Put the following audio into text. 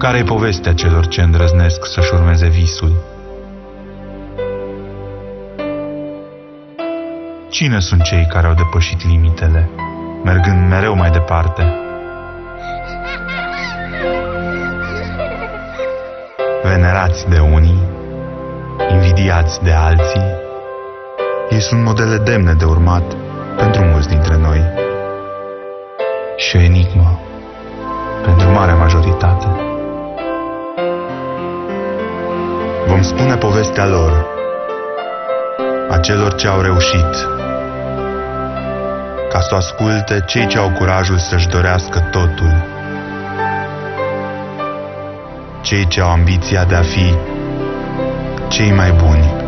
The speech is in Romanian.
Care-i povestea celor ce îndrăznesc să-și urmeze visul? Cine sunt cei care au depășit limitele, mergând mereu mai departe? Venerați de unii, invidiați de alții, ei sunt modele demne de urmat pentru mulți dintre noi. Și o enigmă pentru marea majoritate. Vom spune povestea lor, a celor ce au reușit, ca să o asculte cei ce au curajul să-și dorească totul, cei ce au ambiția de a fi cei mai buni.